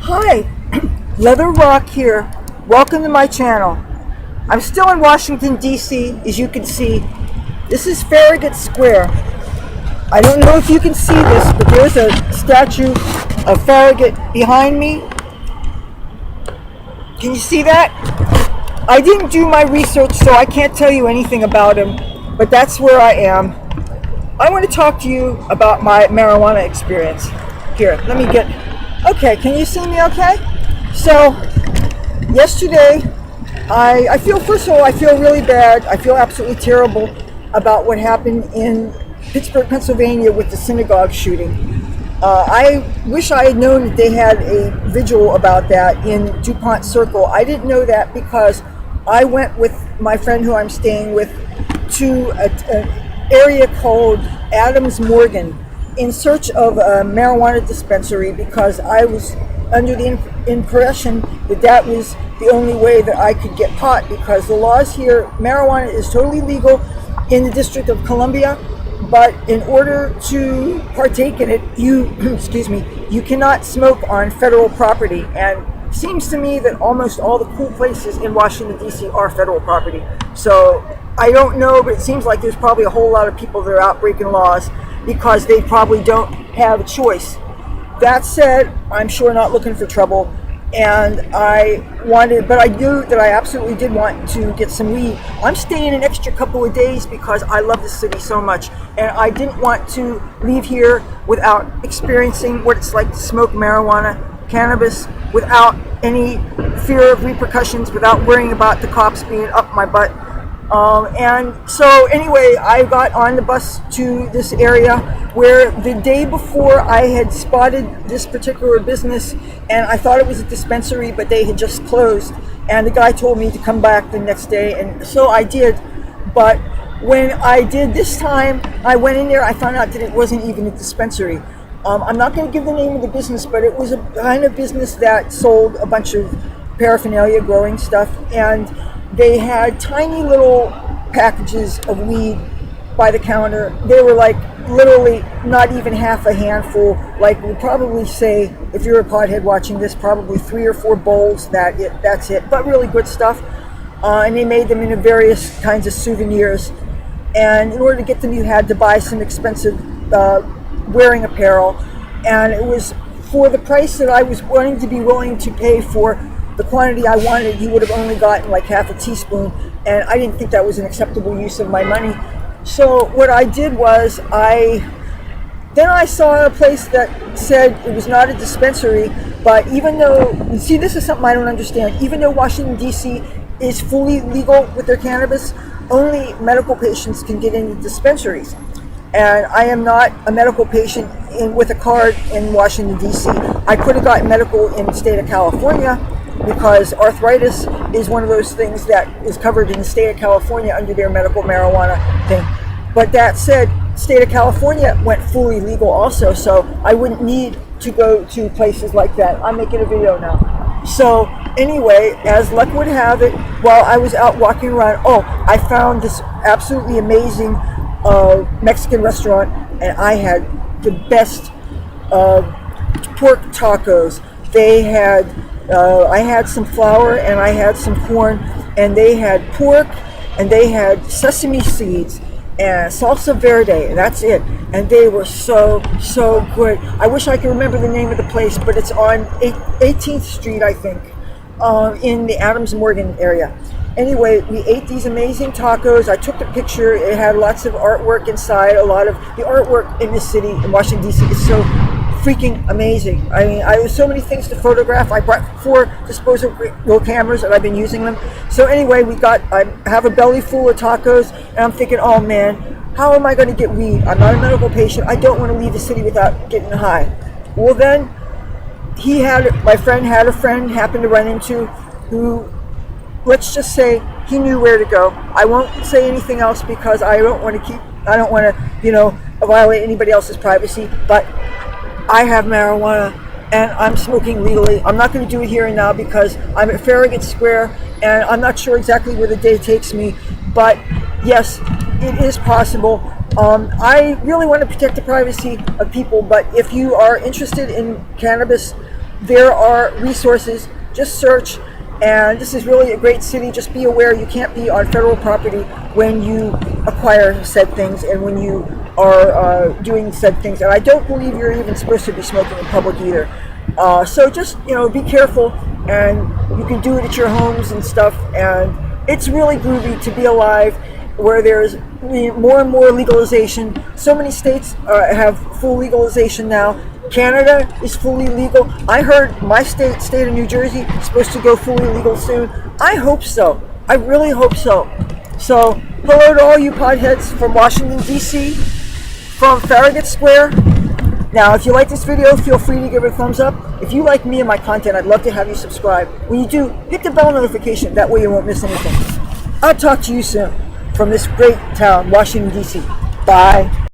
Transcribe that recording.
Hi, Leathur Rokk here. Welcome to my channel. I'm still in Washington DC, as you can see. This is Farragut Square. I don't know if you can see this, but there's a statue of Farragut behind me. Can you see that? I didn't do my research, so I can't tell you anything about him, but that's where I am. I want to talk to you about my marijuana experience. Here, let me get... Okay, can you see me okay? So, yesterday, I feel, first of all, I feel really bad. I feel absolutely terrible about what happened in Pittsburgh, Pennsylvania with the synagogue shooting. I wish I had known that they had a vigil about that in DuPont Circle. I didn't know that because I went with my friend who I'm staying with to an area called Adams Morgan in search of a marijuana dispensary because I was under the impression that that was the only way that I could get pot, because the laws here, marijuana is totally legal in the District of Columbia, but in order to partake in it, you you cannot smoke on federal property. And it seems to me that almost all the cool places in Washington DC are federal property. So I don't know, but it seems like there's probably a whole lot of people that are out breaking laws because they probably don't have a choice. That said, I'm sure not looking for trouble, and I knew that I absolutely did want to get some weed. I'm staying an extra couple of days because I love the city so much, and I didn't want to leave here without experiencing what it's like to smoke marijuana, cannabis, without any fear of repercussions, without worrying about the cops being up my butt. And so anyway, I got on the bus to this area where the day before I had spotted this particular business, and I thought it was a dispensary, but they had just closed, and the guy told me to come back the next day, and so I did. But when I did this time, I went in there, I found out that it wasn't even a dispensary. I'm not going to give the name of the business, but it was a kind of business that sold a bunch of paraphernalia, growing stuff, and they had tiny little packages of weed by the counter. They were like literally not even half a handful. Like, we'd probably say, if you're a pothead watching this, probably 3 or 4 bowls. That's it. But really good stuff. And they made them into various kinds of souvenirs. And in order to get them, you had to buy some expensive wearing apparel. And it was for the price that I was willing to pay for the quantity I wanted. You would have only gotten like half a teaspoon, and I didn't think that was an acceptable use of my money. So what I did was I saw a place that said it was not a dispensary, but even though, you see, this is something I don't understand, even though Washington DC is fully legal with their cannabis, only medical patients can get into dispensaries. And I am not a medical patient with a card in Washington DC. I could have gotten medical in the state of California, because arthritis is one of those things that is covered in the state of California under their medical marijuana thing. But that said, state of California went fully legal also, so I wouldn't need to go to places like that. I'm making a video now. So anyway, as luck would have it, while I was out walking around, I found this absolutely amazing Mexican restaurant, and I had the best pork tacos. They had I had some flour and I had some corn, and they had pork, and they had sesame seeds and salsa verde, and that's it. And they were so good. I wish I could remember the name of the place, but it's on 18th Street, I think, in the Adams Morgan area. Anyway, we ate these amazing tacos. I took the picture. It had lots of artwork inside. A lot of the artwork in this city, in Washington DC, is so freaking amazing. I mean, I have so many things to photograph. I brought 4 disposable cameras, and I've been using them. So anyway, I have a belly full of tacos, and I'm thinking, oh man, how am I going to get weed? I'm not a medical patient. I don't want to leave the city without getting high. Well, then my friend had a friend happened to run into who, let's just say, he knew where to go. I won't say anything else because I don't want to, violate anybody else's privacy, but I have marijuana and I'm smoking legally. I'm not going to do it here and now because I'm at Farragut Square and I'm not sure exactly where the day takes me, but yes, it is possible. I really want to protect the privacy of people, but if you are interested in cannabis, there are resources. Just search. And this is really a great city. Just be aware you can't be on federal property when you acquire said things and when you are doing said things. And I don't believe you're even supposed to be smoking in public either. So just, be careful, and you can do it at your homes and stuff. And it's really groovy to be alive where there's more and more legalization. So many states have full legalization now. Canada is fully legal. I heard my state of New Jersey, is supposed to go fully legal soon. I hope so. I really hope so. So, hello to all you podheads from Washington DC, from Farragut Square. Now, if you like this video, feel free to give it a thumbs up. If you like me and my content, I'd love to have you subscribe. When you do, hit the bell notification. That way you won't miss anything. I'll talk to you soon from this great town, Washington DC. Bye.